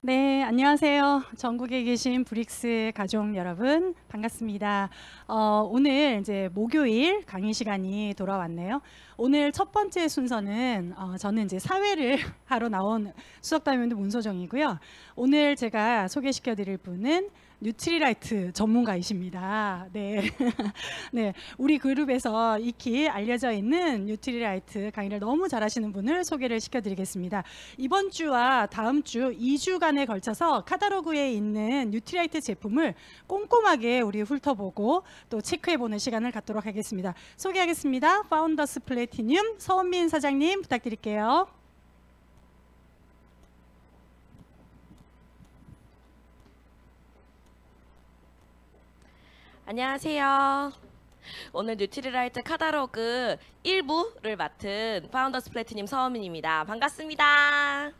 네, 안녕하세요. 전국에 계신 브릭스 가족 여러분, 반갑습니다. 오늘 이제 목요일 강의 시간이 돌아왔네요. 오늘 첫 번째 순서는 저는 이제 사회를 하러 나온 수석담임도 문소정이고요. 오늘 제가 소개시켜 드릴 분은 뉴트리라이트 전문가이십니다. 네. 네, 우리 그룹에서 익히 알려져 있는 뉴트리라이트 강의를 너무 잘하시는 분을 소개를 시켜드리겠습니다. 이번 주와 다음 주 2주간에 걸쳐서 카탈로그에 있는 뉴트리라이트 제품을 꼼꼼하게 우리 훑어보고 또 체크해보는 시간을 갖도록 하겠습니다. 소개하겠습니다. 파운더스 플래티늄 서원민 사장님 부탁드릴게요. 안녕하세요. 오늘 뉴트리라이트 카탈로그 1부를 맡은 파운더스 플래티늄 서원민입니다. 반갑습니다.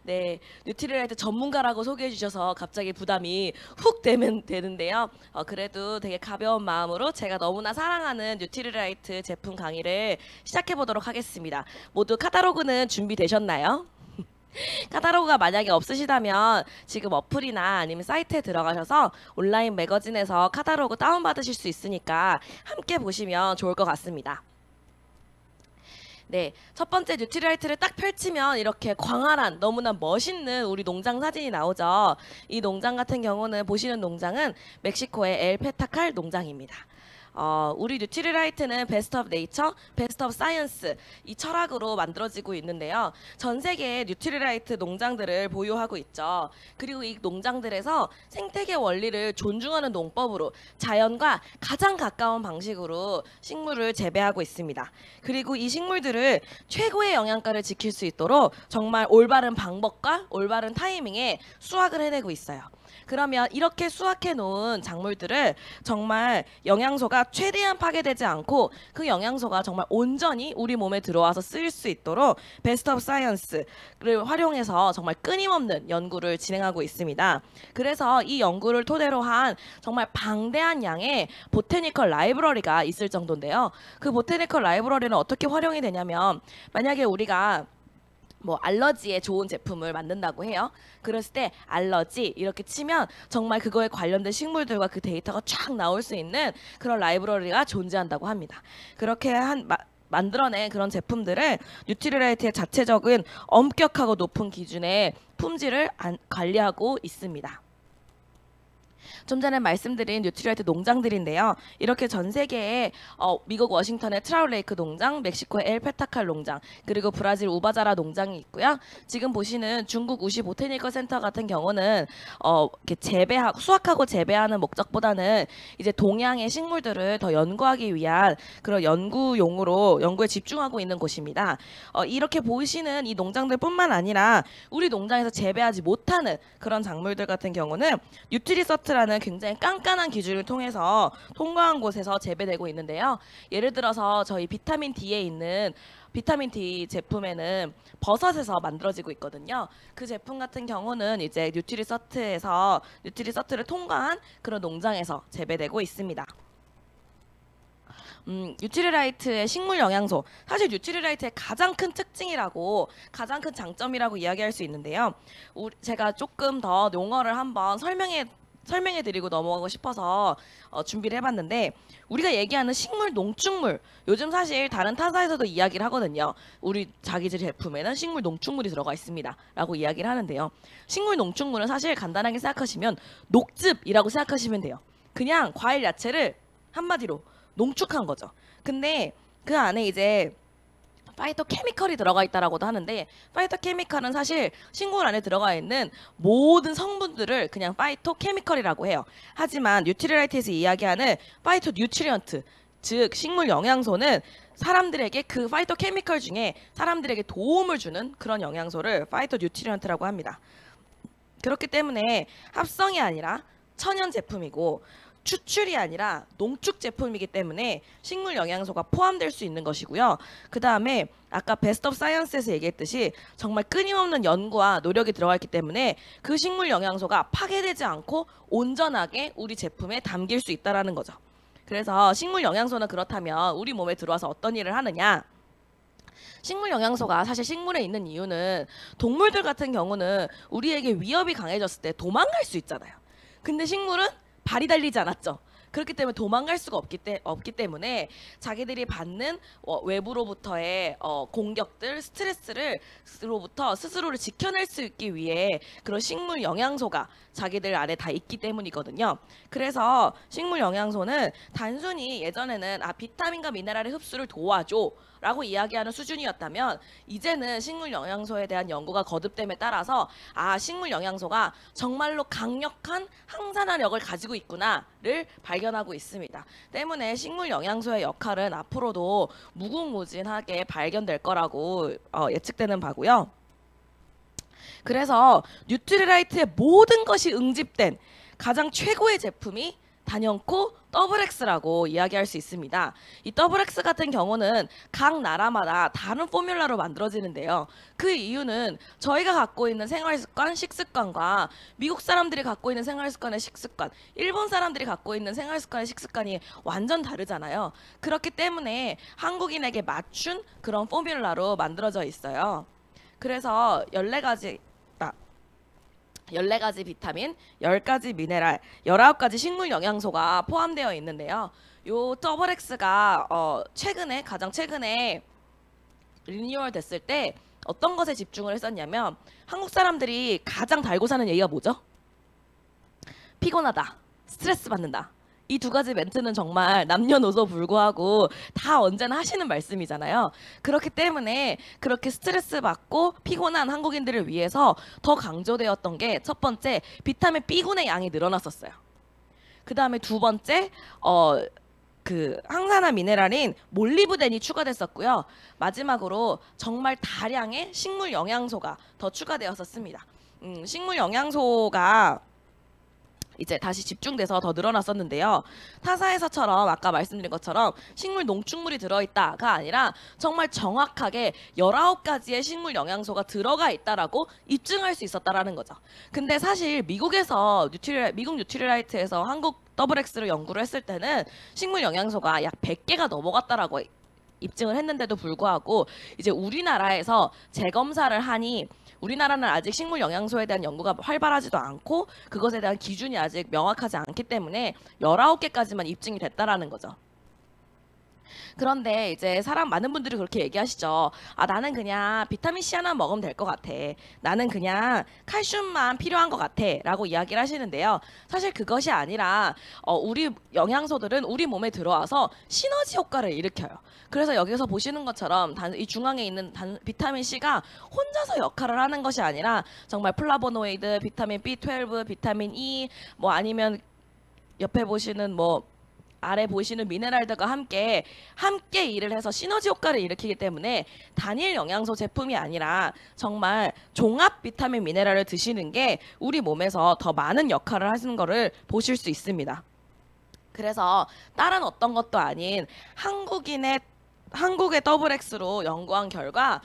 네, 뉴트리라이트 전문가라고 소개해 주셔서 갑자기 부담이 훅 되는데요. 그래도 되게 가벼운 마음으로 제가 너무나 사랑하는 뉴트리라이트 제품 강의를 시작해 보도록 하겠습니다. 모두 카탈로그는 준비되셨나요? 카탈로그가 만약에 없으시다면 지금 어플이나 아니면 사이트에 들어가셔서 온라인 매거진에서 카탈로그 다운받으실 수 있으니까 함께 보시면 좋을 것 같습니다. 네, 첫 번째 뉴트리라이트를 딱 펼치면 이렇게 광활한 너무나 멋있는 우리 농장 사진이 나오죠. 이 농장 같은 경우는 보시는 농장은 멕시코의 엘 페타칼 농장입니다. 우리 뉴트리라이트는 베스트 오브 네이처, 베스트 오브 사이언스 이 철학으로 만들어지고 있는데요. 전 세계의 뉴트리라이트 농장들을 보유하고 있죠. 그리고 이 농장들에서 생태계 원리를 존중하는 농법으로 자연과 가장 가까운 방식으로 식물을 재배하고 있습니다. 그리고 이 식물들을 최고의 영양가를 지킬 수 있도록 정말 올바른 방법과 올바른 타이밍에 수확을 해내고 있어요. 그러면 이렇게 수확해 놓은 작물들을 정말 영양소가 최대한 파괴되지 않고 그 영양소가 정말 온전히 우리 몸에 들어와서 쓰일 수 있도록 베스트 오브 사이언스를 활용해서 정말 끊임없는 연구를 진행하고 있습니다. 그래서 이 연구를 토대로 한 정말 방대한 양의 보테니컬 라이브러리가 있을 정도인데요. 그 보테니컬 라이브러리는 어떻게 활용이 되냐면 만약에 우리가 뭐 알러지에 좋은 제품을 만든다고 해요. 그랬을 때 알러지 이렇게 치면 정말 그거에 관련된 식물들과 그 데이터가 쫙 나올 수 있는 그런 라이브러리가 존재한다고 합니다. 그렇게 만들어낸 그런 제품들을 뉴트리라이트의 자체적인 엄격하고 높은 기준의 품질을 관리하고 있습니다. 좀 전에 말씀드린 뉴트리라이트 농장들인데요. 이렇게 전 세계에 미국 워싱턴의 트라울레이크 농장, 멕시코의 엘 페타칼 농장, 그리고 브라질 우바자라 농장이 있고요. 지금 보시는 중국 우시 보테니컬 센터 같은 경우는 이렇게 수확하고 재배하는 목적보다는 이제 동양의 식물들을 더 연구하기 위한 그런 연구에 집중하고 있는 곳입니다. 이렇게 보시는 이 농장들뿐만 아니라 우리 농장에서 재배하지 못하는 그런 작물들 같은 경우는 뉴트리서트라는 굉장히 깐깐한 기준을 통해서 통과한 곳에서 재배되고 있는데요. 예를 들어서 저희 비타민 D에 있는 비타민 D 제품에는 버섯에서 만들어지고 있거든요. 그 제품 같은 경우는 이제 뉴트리서트를 통과한 그런 농장에서 재배되고 있습니다. 뉴트리라이트의 식물 영양소, 사실 뉴트리라이트의 가장 큰 특징이라고 가장 큰 장점이라고 이야기할 수 있는데요. 제가 조금 더 용어를 한번 설명해 드리고 넘어가고 싶어서 준비를 해봤는데, 우리가 얘기하는 식물 농축물, 요즘 사실 다른 타사에서도 이야기를 하거든요. 우리 자기 제품에는 식물 농축물이 들어가 있습니다 라고 이야기를 하는데요. 식물 농축물은 사실 간단하게 생각하시면 녹즙이라고 생각하시면 돼요. 그냥 과일 야채를 한마디로 농축한 거죠. 근데 그 안에 이제 파이토케미컬이 들어가 있다라고도 하는데, 파이토케미컬은 사실 식물 안에 들어가 있는 모든 성분들을 그냥 파이토케미컬이라고 해요. 하지만 뉴트리라이트에서 이야기하는 파이토 뉴트리언트, 즉 식물 영양소는 사람들에게 그 파이토케미컬 중에 사람들에게 도움을 주는 그런 영양소를 파이토 뉴트리언트라고 합니다. 그렇기 때문에 합성이 아니라 천연 제품이고 추출이 아니라 농축 제품이기 때문에 식물 영양소가 포함될 수 있는 것이고요. 그 다음에 아까 베스트 오브 사이언스에서 얘기했듯이 정말 끊임없는 연구와 노력이 들어가 있기 때문에 그 식물 영양소가 파괴되지 않고 온전하게 우리 제품에 담길 수 있다는 거죠. 그래서 식물 영양소는 그렇다면 우리 몸에 들어와서 어떤 일을 하느냐? 식물 영양소가 사실 식물에 있는 이유는 동물들 같은 경우는 우리에게 위협이 강해졌을 때 도망갈 수 있잖아요. 근데 식물은 발이 달리지 않았죠. 그렇기 때문에 도망갈 수가 없기 때문에 자기들이 받는 외부로부터의 공격들, 스트레스로부터 스스로를 지켜낼 수 있기 위해 그런 식물 영양소가 자기들 안에 다 있기 때문이거든요. 그래서 식물 영양소는 단순히 예전에는 비타민과 미네랄의 흡수를 도와줘 라고 이야기하는 수준이었다면 이제는 식물 영양소에 대한 연구가 거듭됨에 따라서 식물 영양소가 정말로 강력한 항산화력을 가지고 있구나를 발견하고 있습니다. 때문에 식물 영양소의 역할은 앞으로도 무궁무진하게 발견될 거라고 예측되는 바고요. 그래서 뉴트리라이트의 모든 것이 응집된 가장 최고의 제품이 단연코 더블엑스라고 이야기할 수 있습니다. 이 더블엑스 같은 경우는 각 나라마다 다른 포뮬라로 만들어지는데요. 그 이유는 저희가 갖고 있는 생활습관, 식습관과 미국 사람들이 갖고 있는 생활습관의 식습관, 일본 사람들이 갖고 있는 생활습관의 식습관이 완전 다르잖아요. 그렇기 때문에 한국인에게 맞춘 그런 포뮬라로 만들어져 있어요. 그래서 14가지 비타민, 10가지 미네랄, 19가지 식물 영양소가 포함되어 있는데요. 요 더블엑스가 가장 최근에 리뉴얼 됐을 때 어떤 것에 집중을 했었냐면 한국 사람들이 가장 달고 사는 얘기가 뭐죠? 피곤하다, 스트레스 받는다. 이 두 가지 멘트는 정말 남녀노소 불구하고 다 언제나 하시는 말씀이잖아요. 그렇기 때문에 그렇게 스트레스 받고 피곤한 한국인들을 위해서 더 강조되었던 게 첫 번째, 비타민 B군의 양이 늘어났었어요. 그 다음에 두 번째, 항산화 미네랄인 몰리브덴이 추가됐었고요. 마지막으로 정말 다량의 식물 영양소가 더 추가되었었습니다. 식물 영양소가 이제 다시 집중돼서 더 늘어났었는데요. 타사에서처럼 아까 말씀드린 것처럼 식물 농축물이 들어있다가 아니라 정말 정확하게 19가지의 식물 영양소가 들어가 있다라고 입증할 수 있었다라는 거죠. 근데 사실 미국 뉴트리라이트에서 한국 더블엑스를 연구를 했을 때는 식물 영양소가 약 100개가 넘어갔다라고 입증을 했는데도 불구하고 이제 우리나라에서 재검사를 하니 우리나라는 아직 식물 영양소에 대한 연구가 활발하지도 않고 그것에 대한 기준이 아직 명확하지 않기 때문에 19개까지만 입증이 됐다라는 거죠. 그런데 이제 많은 분들이 그렇게 얘기하시죠. 나는 그냥 비타민 C 하나 먹으면 될 것 같아. 나는 그냥 칼슘만 필요한 것 같아. 라고 이야기를 하시는데요. 사실 그것이 아니라 우리 영양소들은 우리 몸에 들어와서 시너지 효과를 일으켜요. 그래서 여기서 보시는 것처럼 이 중앙에 있는 비타민 C가 혼자서 역할을 하는 것이 아니라 정말 플라보노이드, 비타민 B12, 비타민 E, 아니면 옆에 보시는 아래 보시는 미네랄들과 함께 일을 해서 시너지 효과를 일으키기 때문에 단일 영양소 제품이 아니라 정말 종합 비타민 미네랄을 드시는 게 우리 몸에서 더 많은 역할을 하시는 것을 보실 수 있습니다. 그래서 다른 어떤 것도 아닌 한국의 더블엑스로 연구한 결과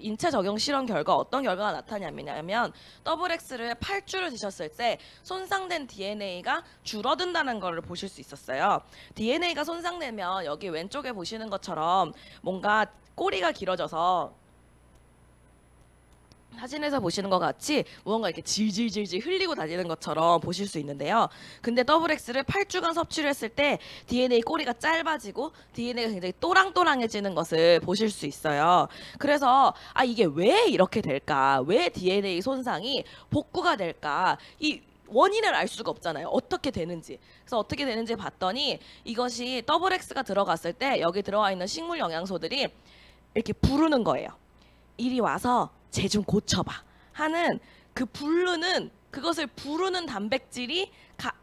인체 적용 실험 결과 어떤 결과가 나타나냐면 더블엑스를 8주를 드셨을 때 손상된 DNA가 줄어든다는 것을 보실 수 있었어요. DNA가 손상되면 여기 왼쪽에 보시는 것처럼 뭔가 꼬리가 길어져서 사진에서 보시는 것 같이 무언가 이렇게 질질질질 흘리고 다니는 것처럼 보실 수 있는데요. 근데 더블엑스를 8주간 섭취를 했을 때 DNA 꼬리가 짧아지고 DNA가 굉장히 또랑또랑해지는 것을 보실 수 있어요. 그래서 이게 왜 이렇게 될까? 왜 DNA 손상이 복구가 될까? 이 원인을 알 수가 없잖아요. 어떻게 되는지. 그래서 어떻게 되는지 봤더니 이것이 더블엑스가 들어갔을 때 여기 들어와 있는 식물 영양소들이 이렇게 부르는 거예요. 이리 와서 쟤 좀 고쳐봐 하는 그것을 부르는 단백질이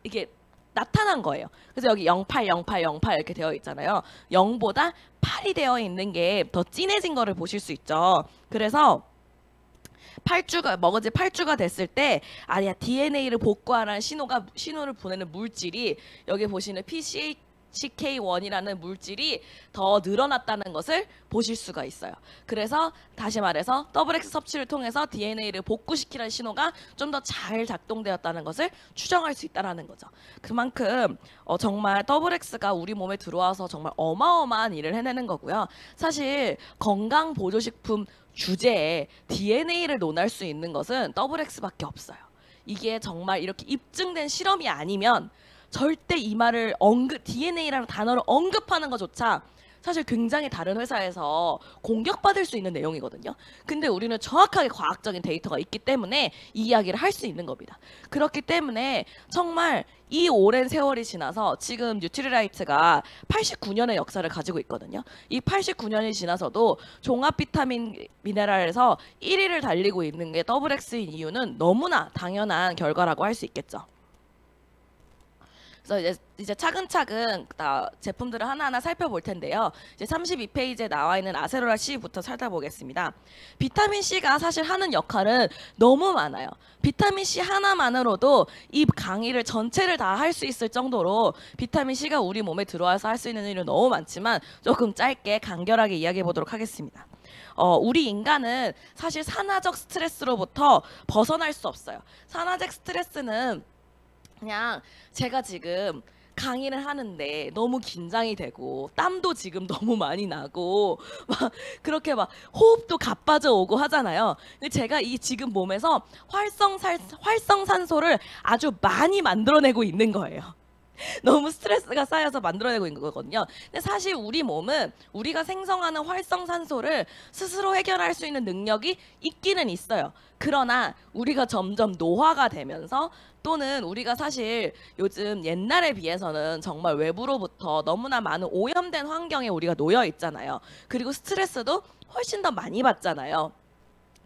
이게 나타난 거예요. 그래서 여기 08, 08, 08 이렇게 되어 있잖아요. 0보다 8이 되어 있는 게 더 진해진 거를 보실 수 있죠. 그래서 먹은 지 8주가 됐을 때 DNA를 복구하라는 신호를 보내는 물질이 여기 보시는 CK1이라는 물질이 더 늘어났다는 것을 보실 수가 있어요. 그래서 다시 말해서 XX 섭취를 통해서 DNA를 복구시키는 신호가 좀 더 잘 작동되었다는 것을 추정할 수 있다는 거죠. 그만큼 정말 XX가 우리 몸에 들어와서 정말 어마어마한 일을 해내는 거고요. 사실 건강 보조식품 주제에 DNA를 논할 수 있는 것은 XX밖에 없어요. 이게 정말 이렇게 입증된 실험이 아니면 절대 이 말을 DNA라는 단어를 언급하는 것조차 사실 굉장히 다른 회사에서 공격받을 수 있는 내용이거든요. 근데 우리는 정확하게 과학적인 데이터가 있기 때문에 이 이야기를 할 수 있는 겁니다. 그렇기 때문에 정말 이 오랜 세월이 지나서 지금 뉴트리라이트가 89년의 역사를 가지고 있거든요. 이 89년이 지나서도 종합 비타민 미네랄에서 1위를 달리고 있는 게 XX인 이유는 너무나 당연한 결과라고 할 수 있겠죠. 그래서 이제 차근차근 제품들을 하나하나 살펴볼 텐데요. 이제 32페이지에 나와 있는 아세로라 C부터 살펴보겠습니다. 비타민 C가 사실 하는 역할은 너무 많아요. 비타민 C 하나만으로도 이 강의를 전체를 다 할 수 있을 정도로 비타민 C가 우리 몸에 들어와서 할 수 있는 일은 너무 많지만 조금 짧게 간결하게 이야기해 보도록 하겠습니다. 우리 인간은 사실 산화적 스트레스로부터 벗어날 수 없어요. 산화적 스트레스는 그냥 제가 지금 강의를 하는데 너무 긴장이 되고 땀도 지금 너무 많이 나고 막 그렇게 막 호흡도 가빠져 오고 하잖아요. 근데 제가 이 지금 몸에서 활성산소를 아주 많이 만들어내고 있는 거예요. 너무 스트레스가 쌓여서 만들어내고 있는 거거든요. 근데 사실 우리 몸은 우리가 생성하는 활성산소를 스스로 해결할 수 있는 능력이 있기는 있어요. 그러나 우리가 점점 노화가 되면서 또는 우리가 사실 요즘 옛날에 비해서는 정말 외부로부터 너무나 많은 오염된 환경에 우리가 놓여 있잖아요. 그리고 스트레스도 훨씬 더 많이 받잖아요.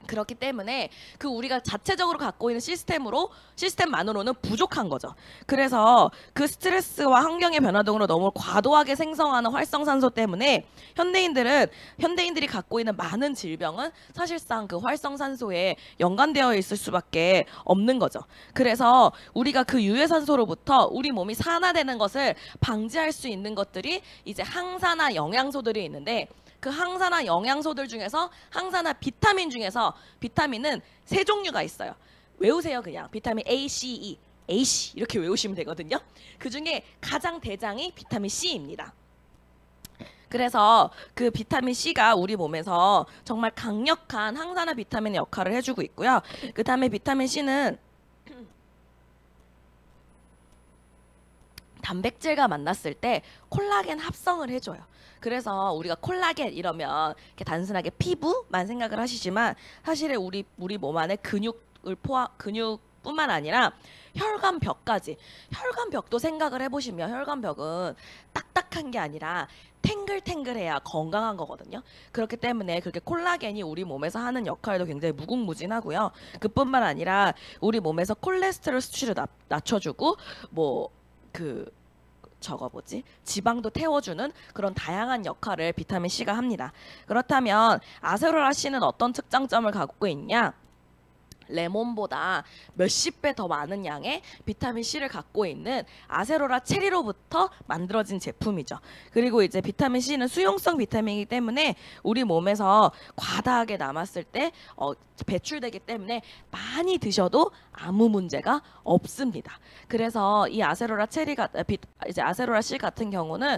그렇기 때문에 그 우리가 자체적으로 갖고 있는 시스템만으로는 부족한 거죠. 그래서 그 스트레스와 환경의 변화 등으로 너무 과도하게 생성하는 활성산소 때문에 현대인들이 갖고 있는 많은 질병은 사실상 그 활성산소에 연관되어 있을 수밖에 없는 거죠. 그래서 우리가 그 유해산소로부터 우리 몸이 산화되는 것을 방지할 수 있는 것들이 이제 항산화 영양소들이 있는데, 그 항산화 영양소들 중에서 항산화 비타민 중에서 비타민은 세 종류가 있어요. 외우세요. 그냥 비타민 A, C, E, AC 이렇게 외우시면 되거든요. 그 중에 가장 대장이 비타민 C입니다. 그래서 그 비타민 C가 우리 몸에서 정말 강력한 항산화 비타민의 역할을 해주고 있고요. 그 다음에 비타민 C는 단백질과 만났을 때 콜라겐 합성을 해줘요. 그래서 우리가 콜라겐 이러면 이렇게 단순하게 피부만 생각을 하시지만 사실 우리 몸 안에 근육뿐만 아니라 혈관벽까지, 혈관벽도 생각을 해보시면 혈관벽은 딱딱한 게 아니라 탱글탱글해야 건강한 거거든요. 그렇기 때문에 그렇게 콜라겐이 우리 몸에서 하는 역할도 굉장히 무궁무진하고요. 그뿐만 아니라 우리 몸에서 콜레스테롤 수치를 낮춰주고 지방도 태워주는 그런 다양한 역할을 비타민 C가 합니다. 그렇다면 아세로라 C는 어떤 특장점을 갖고 있냐? 레몬보다 몇십 배 더 많은 양의 비타민 C를 갖고 있는 아세로라 체리로부터 만들어진 제품이죠. 그리고 이제 비타민 C는 수용성 비타민이기 때문에 우리 몸에서 과다하게 남았을 때 배출되기 때문에 많이 드셔도 아무 문제가 없습니다. 그래서 이 아세로라 C 같은 경우는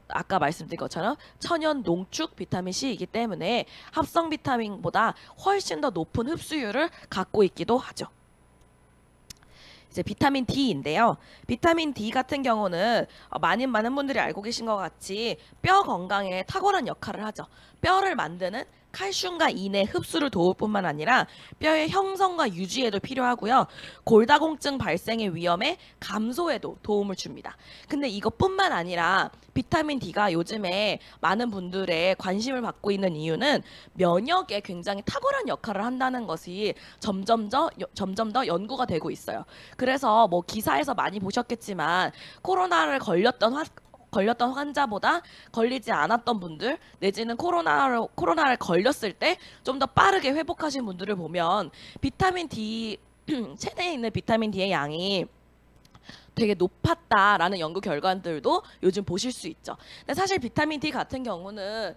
아까 말씀드린 것처럼 천연 농축 비타민 C이기 때문에 합성 비타민보다 훨씬 더 높은 흡수율을 갖고 있기도 하죠. 이제 비타민 D인데요. 비타민 D 같은 경우는 많은 분들이 알고 계신 것 같이 뼈 건강에 탁월한 역할을 하죠. 뼈를 만드는 칼슘과 인의 흡수를 도울 뿐만 아니라 뼈의 형성과 유지에도 필요하고요. 골다공증 발생의 위험의 감소에도 도움을 줍니다. 근데 이것뿐만 아니라 비타민 D가 요즘에 많은 분들의 관심을 받고 있는 이유는 면역에 굉장히 탁월한 역할을 한다는 것이 점점 더 연구가 되고 있어요. 그래서 기사에서 많이 보셨겠지만 코로나를 걸렸던 환자보다 걸리지 않았던 분들 내지는 코로나를 걸렸을 때 좀 더 빠르게 회복하신 분들을 보면 비타민 D 체내에 있는 비타민 D의 양이 되게 높았다라는 연구 결과들도 요즘 보실 수 있죠. 근데 사실 비타민 D 같은 경우는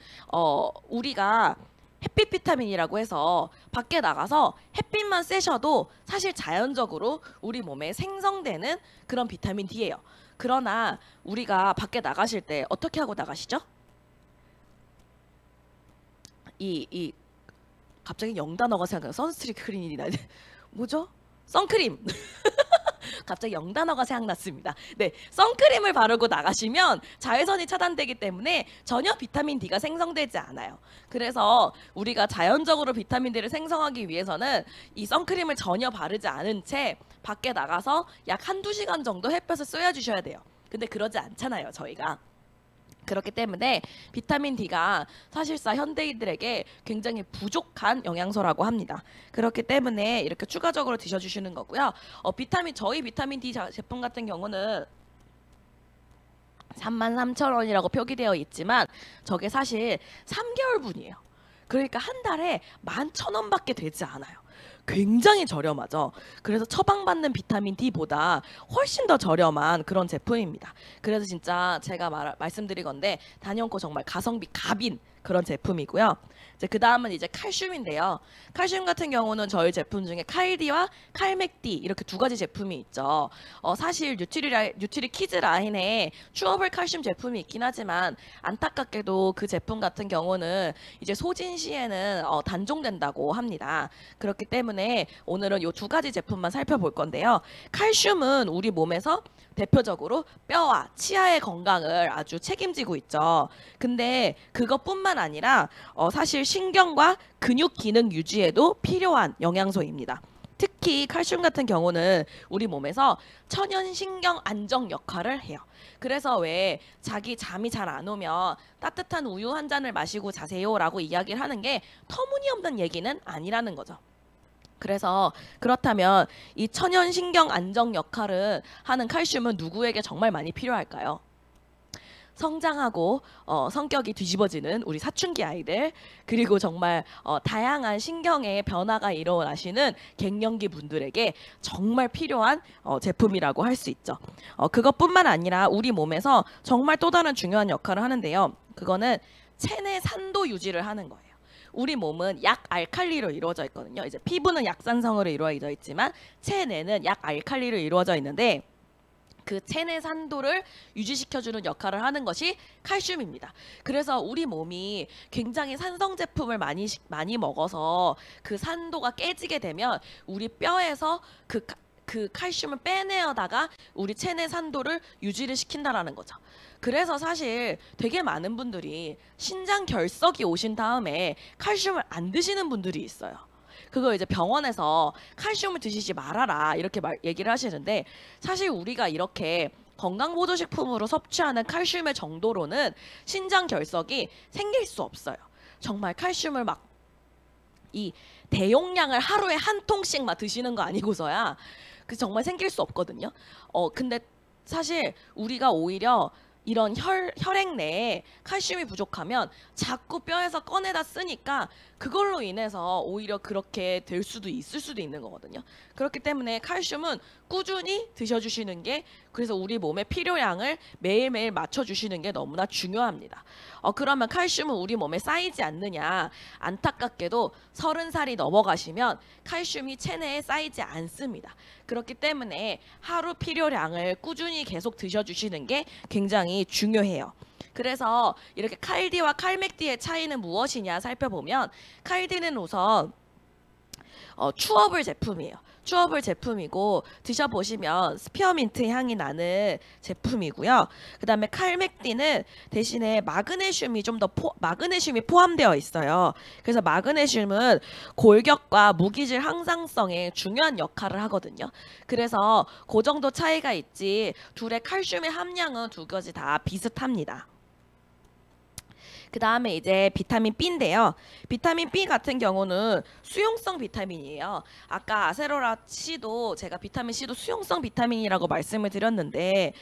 우리가 햇빛 비타민이라고 해서 밖에 나가서 햇빛만 쐬셔도 사실 자연적으로 우리 몸에 생성되는 그런 비타민 D예요. 그러나 우리가 밖에 나가실 때 어떻게 하고 나가시죠? 갑자기 영단어가 생각나요. 선스크린이나 뭐죠? 선크림. 갑자기 영단어가 생각났습니다. 네, 선크림을 바르고 나가시면 자외선이 차단되기 때문에 전혀 비타민 D가 생성되지 않아요. 그래서 우리가 자연적으로 비타민 D를 생성하기 위해서는 이 선크림을 전혀 바르지 않은 채 밖에 나가서 약 1~2시간 정도 햇볕을 쏘여주셔야 돼요. 근데 그러지 않잖아요, 저희가. 그렇기 때문에 비타민 D가 사실상 현대인들에게 굉장히 부족한 영양소라고 합니다. 그렇기 때문에 이렇게 추가적으로 드셔주시는 거고요. 저희 비타민 D 제품 같은 경우는 33,000원이라고 표기되어 있지만 저게 사실 3개월분이에요. 그러니까 한 달에 11,000원밖에 되지 않아요. 굉장히 저렴하죠. 그래서 처방받는 비타민 D보다 훨씬 더 저렴한 그런 제품입니다. 그래서 진짜 제가 말씀드리건데 단연코 정말 가성비 갑인 그런 제품이고요. 이제 그 다음은 이제 칼슘인데요. 칼슘 같은 경우는 저희 제품 중에 칼디와 칼맥디 이렇게 2가지 제품이 있죠. 사실 뉴트리 키즈 라인에 추어블 칼슘 제품이 있긴 하지만 안타깝게도 그 제품 같은 경우는 이제 소진 시에는 단종된다고 합니다. 그렇기 때문에 오늘은 이 2가지 제품만 살펴볼 건데요. 칼슘은 우리 몸에서 대표적으로 뼈와 치아의 건강을 아주 책임지고 있죠. 근데 그것뿐만 아니라 사실 신경과 근육 기능 유지에도 필요한 영양소입니다. 특히 칼슘 같은 경우는 우리 몸에서 천연신경 안정 역할을 해요. 그래서 왜 자기 잠이 잘 안 오면 따뜻한 우유 한 잔을 마시고 자세요 라고 이야기를 하는 게 터무니없는 얘기는 아니라는 거죠. 그래서 그렇다면 이 천연신경 안정 역할을 하는 칼슘은 누구에게 정말 많이 필요할까요? 성장하고 성격이 뒤집어지는 우리 사춘기 아이들, 그리고 정말 다양한 신경의 변화가 일어나시는 갱년기 분들에게 정말 필요한 제품이라고 할 수 있죠. 그것뿐만 아니라 우리 몸에서 정말 또 다른 중요한 역할을 하는데요. 그거는 체내 산도 유지를 하는 거예요. 우리 몸은 약알칼리로 이루어져 있거든요. 이제 피부는 약산성으로 이루어져 있지만 체내는 약알칼리로 이루어져 있는데 그 체내 산도를 유지시켜주는 역할을 하는 것이 칼슘입니다. 그래서 우리 몸이 굉장히 산성 제품을 많이 먹어서 그 산도가 깨지게 되면 우리 뼈에서 그 칼슘을 빼내어다가 우리 체내 산도를 유지를 시킨다라는 거죠. 그래서 사실 되게 많은 분들이 신장 결석이 오신 다음에 칼슘을 안 드시는 분들이 있어요. 그거 이제 병원에서 칼슘을 드시지 말아라 이렇게 얘기를 하시는데 사실 우리가 이렇게 건강보조식품으로 섭취하는 칼슘의 정도로는 신장 결석이 생길 수 없어요. 정말 칼슘을 막 이 대용량을 하루에 한 통씩 막 드시는 거 아니고서야 그 정말 생길 수 없거든요. 근데 사실 우리가 오히려 이런 혈액 내에 칼슘이 부족하면 자꾸 뼈에서 꺼내다 쓰니까 그걸로 인해서 오히려 그렇게 될 수도 있을 수도 있는 거거든요. 그렇기 때문에 칼슘은 꾸준히 드셔주시는 게, 그래서 우리 몸의 필요량을 매일매일 맞춰주시는 게 너무나 중요합니다. 그러면 칼슘은 우리 몸에 쌓이지 않느냐? 안타깝게도 30살이 넘어가시면 칼슘이 체내에 쌓이지 않습니다. 그렇기 때문에 하루 필요량을 꾸준히 계속 드셔주시는 게 굉장히 중요해요. 그래서 이렇게 칼디와 칼맥디의 차이는 무엇이냐 살펴보면, 칼디는 우선 추어블 제품이에요. 추어블 제품이고 드셔보시면 스피어민트 향이 나는 제품이고요. 그 다음에 칼맥디는 대신에 마그네슘이 마그네슘이 포함되어 있어요. 그래서 마그네슘은 골격과 무기질 항상성에 중요한 역할을 하거든요. 그래서 그 정도 차이가 있지 둘의 칼슘의 함량은 2가지 다 비슷합니다. 그 다음에 이제 비타민 B인데요. 비타민 B 같은 경우는 수용성 비타민이에요. 아까 아세로라 C도 제가 비타민 C도 수용성 비타민이라고 말씀을 드렸는데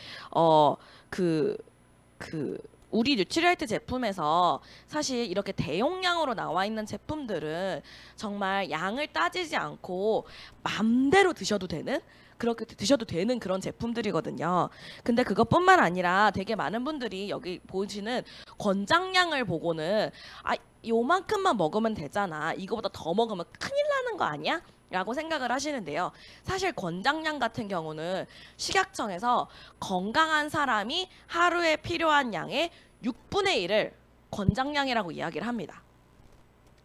우리 뉴트리라이트 제품에서 사실 이렇게 대용량으로 나와 있는 제품들은 정말 양을 따지지 않고 맘대로 드셔도 되는, 그렇게 드셔도 되는 그런 제품들이거든요. 근데 그것뿐만 아니라 되게 많은 분들이 여기 보시는 권장량을 보고는 아, 요만큼만 먹으면 되잖아, 이거보다 더 먹으면 큰일 나는 거 아니야? 라고 생각을 하시는데요. 사실 권장량 같은 경우는 식약청에서 건강한 사람이 하루에 필요한 양의 6분의 1을 권장량이라고 이야기를 합니다.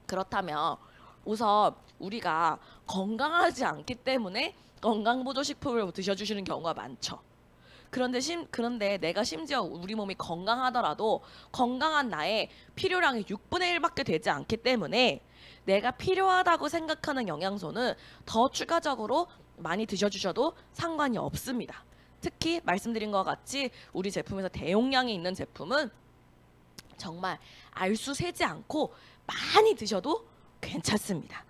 그렇다면 우선 우리가 건강하지 않기 때문에 건강보조식품을 드셔주시는 경우가 많죠. 그런데 내가 심지어 우리 몸이 건강하더라도 건강한 나의 필요량이 6분의 1밖에 되지 않기 때문에 내가 필요하다고 생각하는 영양소는 더 추가적으로 많이 드셔주셔도 상관이 없습니다. 특히 말씀드린 것 같이 우리 제품에서 대용량이 있는 제품은 정말 알수 세지 않고 많이 드셔도 괜찮습니다.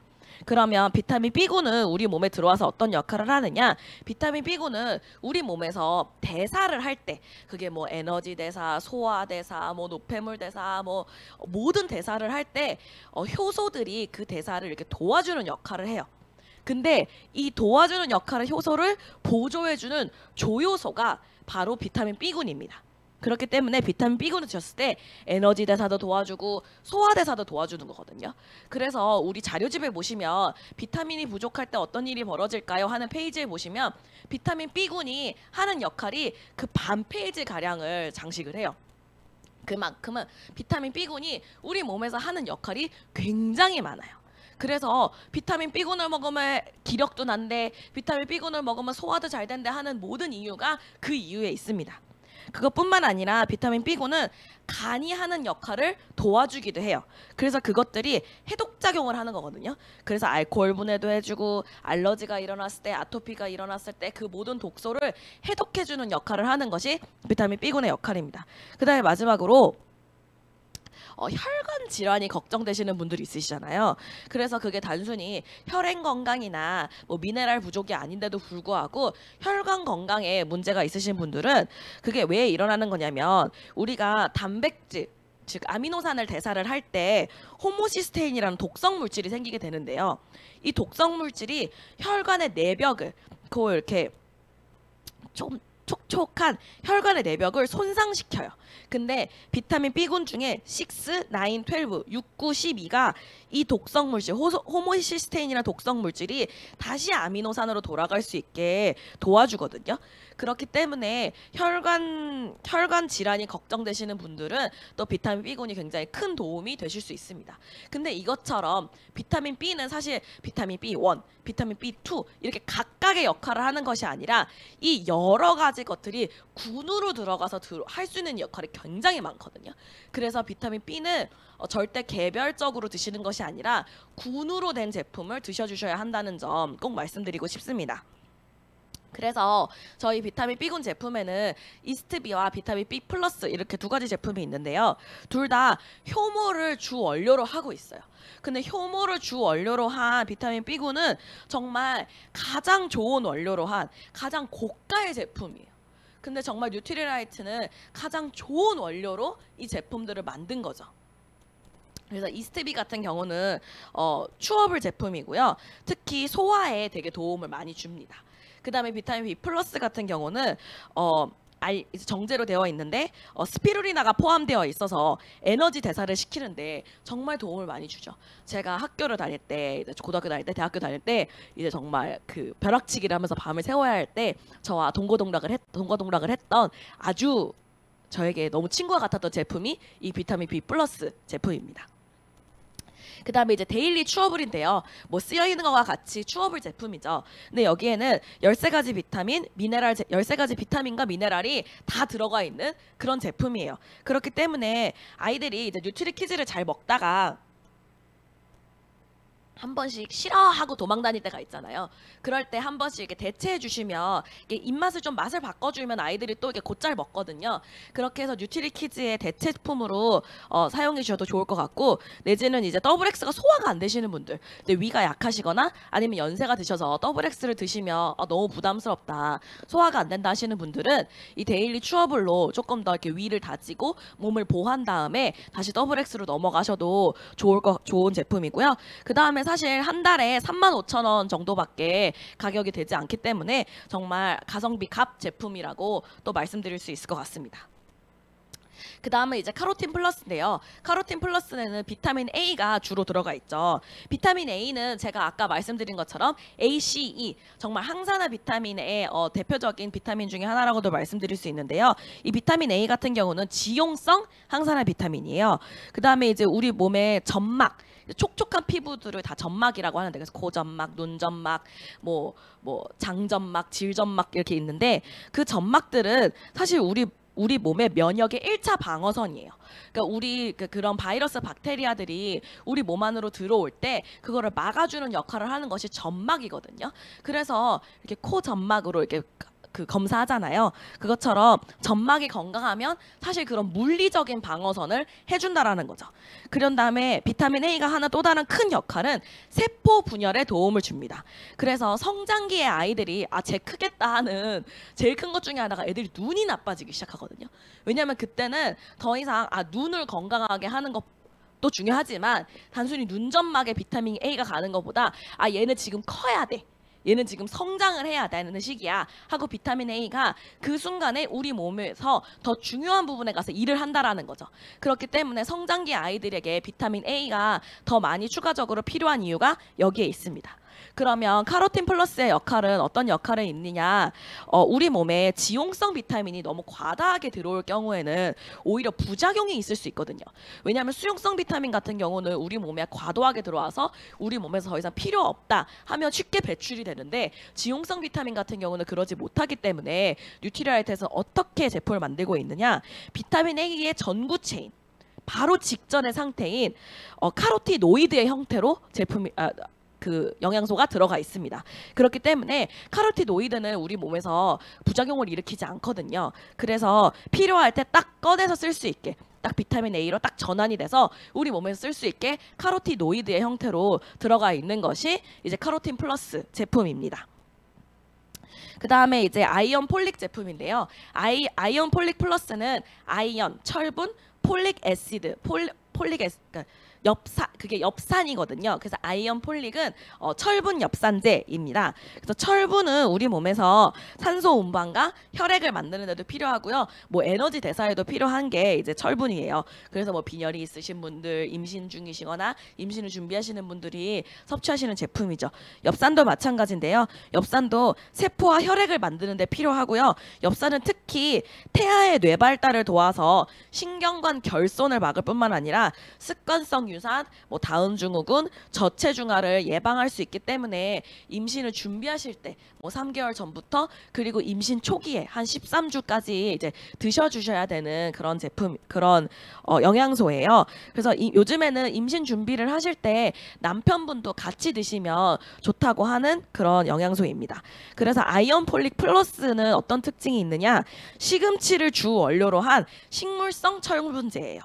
그러면 비타민 B군은 우리 몸에 들어와서 어떤 역할을 하느냐? 비타민 B군은 우리 몸에서 대사를 할 때, 그게 뭐 에너지 대사, 소화 대사, 뭐 노폐물 대사, 뭐 모든 대사를 할 때 효소들이 그 대사를 이렇게 도와주는 역할을 해요. 근데 이 도와주는 역할의 효소를 보조해주는 조효소가 바로 비타민 B군입니다. 그렇기 때문에 비타민 B군을 드셨을 때 에너지 대사도 도와주고 소화 대사도 도와주는 거거든요. 그래서 우리 자료집에 보시면 비타민이 부족할 때 어떤 일이 벌어질까요? 하는 페이지에 보시면 비타민 B군이 하는 역할이 그 반 페이지 가량을 장식을 해요. 그만큼은 비타민 B군이 우리 몸에서 하는 역할이 굉장히 많아요. 그래서 비타민 B군을 먹으면 기력도 난대, 비타민 B군을 먹으면 소화도 잘 된대 하는 모든 이유가 그 이유에 있습니다. 그것뿐만 아니라 비타민 B군은 간이 하는 역할을 도와주기도 해요. 그래서 그것들이 해독작용을 하는 거거든요. 그래서 알코올 분해도 해주고 알러지가 일어났을 때, 아토피가 일어났을 때 그 모든 독소를 해독해주는 역할을 하는 것이 비타민 B군의 역할입니다. 그 다음에 마지막으로 혈관 질환이 걱정되시는 분들이 있으시잖아요. 그래서 그게 단순히 혈행 건강이나 뭐 미네랄 부족이 아닌데도 불구하고 혈관 건강에 문제가 있으신 분들은 그게 왜 일어나는 거냐면 우리가 단백질, 즉 아미노산을 대사를 할 때 호모시스테인이라는 독성 물질이 생기게 되는데요. 이 독성 물질이 혈관의 내벽을 이렇게 좀 촉촉한 혈관의 내벽을 손상시켜요. 근데 비타민 B군 중에 6, 9, 12, 6, 9, 12가 이 독성 물질, 호모시스테인이라는 독성 물질이 다시 아미노산으로 돌아갈 수 있게 도와주거든요. 그렇기 때문에 혈관 질환이 걱정되시는 분들은 또 비타민 B군이 굉장히 큰 도움이 되실 수 있습니다. 근데 이것처럼 비타민 B는 사실 비타민 B1, 비타민 B2 이렇게 각각의 역할을 하는 것이 아니라 이 여러 가지 것들이 군으로 들어가서 할 수 있는 역할이 굉장히 많거든요. 그래서 비타민 B는 절대 개별적으로 드시는 것이 아니라 군으로 된 제품을 드셔주셔야 한다는 점 꼭 말씀드리고 싶습니다. 그래서 저희 비타민 B군 제품에는 이스트비와 비타민 B 플러스 이렇게 두 가지 제품이 있는데요. 둘 다 효모를 주 원료로 하고 있어요. 근데 효모를 주 원료로 한 비타민 B군은 정말 가장 좋은 원료로 한 가장 고가의 제품이에요. 근데 정말 뉴트리라이트는 가장 좋은 원료로 이 제품들을 만든 거죠. 그래서 이스트비 같은 경우는 추어블 제품이고요. 특히 소화에 되게 도움을 많이 줍니다. 그 다음에 비타민 B 플러스 같은 경우는 이제 정제로 되어 있는데 스피루리나가 포함되어 있어서 에너지 대사를 시키는데 정말 도움을 많이 주죠. 제가 학교를 다닐 때, 고등학교 다닐 때, 대학교 다닐 때 이제 정말 그 벼락치기를 하면서 밤을 새워야 할 때 저와 동거동락을 했던 아주 저에게 너무 친구와 같았던 제품이 이 비타민 B 플러스 제품입니다. 그 다음에 이제 데일리 추어블인데요. 뭐 쓰여있는 것과 같이 추어블 제품이죠. 근데 여기에는 13가지 비타민, 13가지 비타민과 미네랄이 다 들어가 있는 그런 제품이에요. 그렇기 때문에 아이들이 이제 뉴트리키즈를 잘 먹다가 한 번씩 싫어하고 도망 다닐 때가 있잖아요. 그럴 때 한 번씩 이렇게 대체해 주시면 이게 입맛을 좀 맛을 바꿔주면 아이들이 또 이렇게 곧잘 먹거든요. 그렇게 해서 뉴트리키즈의 대체품으로 사용해 주셔도 좋을 것 같고, 내지는 이제 더블 X가 소화가 안 되시는 분들, 이제 위가 약하시거나 아니면 연세가 드셔서 더블 X를 드시면 너무 부담스럽다, 소화가 안 된다 하시는 분들은 이 데일리 추어블로 조금 더 이렇게 위를 다지고 몸을 보한 다음에 다시 더블 X로 넘어가셔도 좋은 제품이고요. 그 다음에 사실 한 달에 35,000원 정도밖에 가격이 되지 않기 때문에 정말 가성비 값 제품이라고 또 말씀드릴 수 있을 것 같습니다. 그 다음에 이제 카로틴 플러스인데요. 카로틴 플러스에는 비타민 A가 주로 들어가 있죠. 비타민 A는 제가 아까 말씀드린 것처럼 ACE, 정말 항산화 비타민의 대표적인 비타민 중에 하나라고도 말씀드릴 수 있는데요. 이 비타민 A 같은 경우는 지용성 항산화 비타민이에요. 그 다음에 이제 우리 몸의 점막, 촉촉한 피부들을 다 점막이라고 하는데, 그래서 고점막, 눈점막, 뭐 장점막, 질점막 이렇게 있는데, 그 점막들은 사실 우리 몸의 면역의 1차 방어선이에요. 그러니까 우리 그런 바이러스 박테리아들이 우리 몸 안으로 들어올 때 그거를 막아주는 역할을 하는 것이 점막이거든요. 그래서 이렇게 코 점막으로 이렇게 검사하잖아요. 그것처럼 점막이 건강하면 사실 그런 물리적인 방어선을 해준다라는 거죠. 그런 다음에 비타민 A가 하나 또 다른 큰 역할은 세포 분열에 도움을 줍니다. 그래서 성장기의 아이들이 쟤 크겠다 하는 제일 큰 것 중에 하나가 애들이 눈이 나빠지기 시작하거든요. 왜냐하면 그때는 더 이상 눈을 건강하게 하는 것도 중요하지만 단순히 눈점막에 비타민 A가 가는 것보다 얘는 지금 커야 돼, 얘는 지금 성장을 해야 되는 시기야 하고 비타민 A가 그 순간에 우리 몸에서 더 중요한 부분에 가서 일을 한다라는 거죠. 그렇기 때문에 성장기 아이들에게 비타민 A가 더 많이 추가적으로 필요한 이유가 여기에 있습니다. 그러면 카로틴 플러스의 역할은 어떤 역할이 있느냐? 우리 몸에 지용성 비타민이 너무 과다하게 들어올 경우에는 오히려 부작용이 있을 수 있거든요. 왜냐하면 수용성 비타민 같은 경우는 우리 몸에 과도하게 들어와서 우리 몸에서 더 이상 필요 없다 하면 쉽게 배출이 되는데, 지용성 비타민 같은 경우는 그러지 못하기 때문에 뉴트리라이트에서 어떻게 제품을 만들고 있느냐? 비타민 A의 전구 체인, 바로 직전의 상태인 카로티노이드의 형태로 그 영양소가 들어가 있습니다. 그렇기 때문에 카로티노이드는 우리 몸에서 부작용을 일으키지 않거든요. 그래서 필요할 때 딱 꺼내서 쓸 수 있게, 딱 비타민 A로 딱 전환이 돼서 우리 몸에서 쓸 수 있게 카로티노이드의 형태로 들어가 있는 것이 이제 카로틴 플러스 제품입니다. 그 다음에 이제 아이언 폴릭 제품인데요. 아이언 폴릭 플러스는 아이언, 철분, 폴릭 애시드, 그러니까 그게 엽산이거든요. 그래서 아이언 폴릭은 철분 엽산제입니다. 그래서 철분은 우리 몸에서 산소 운반과 혈액을 만드는 데도 필요하고요. 에너지 대사에도 필요한 게 이제 철분이에요. 그래서 빈혈이 있으신 분들, 임신 중이시거나 임신을 준비하시는 분들이 섭취하시는 제품이죠. 엽산도 마찬가지인데요. 엽산도 세포와 혈액을 만드는 데 필요하고요. 엽산은 특히 태아의 뇌 발달을 도와서 신경관 결손을 막을 뿐만 아니라 습관성 유산, 다운 증후군, 저체중아를 예방할 수 있기 때문에 임신을 준비하실 때 3개월 전부터, 그리고 임신 초기에 한 13주까지 이제 드셔주셔야 되는 그런 제품, 그런 영양소예요. 그래서 요즘에는 임신 준비를 하실 때 남편분도 같이 드시면 좋다고 하는 그런 영양소입니다. 그래서 아이언 폴릭 플러스는 어떤 특징이 있느냐? 시금치를 주 원료로 한 식물성 철분제예요.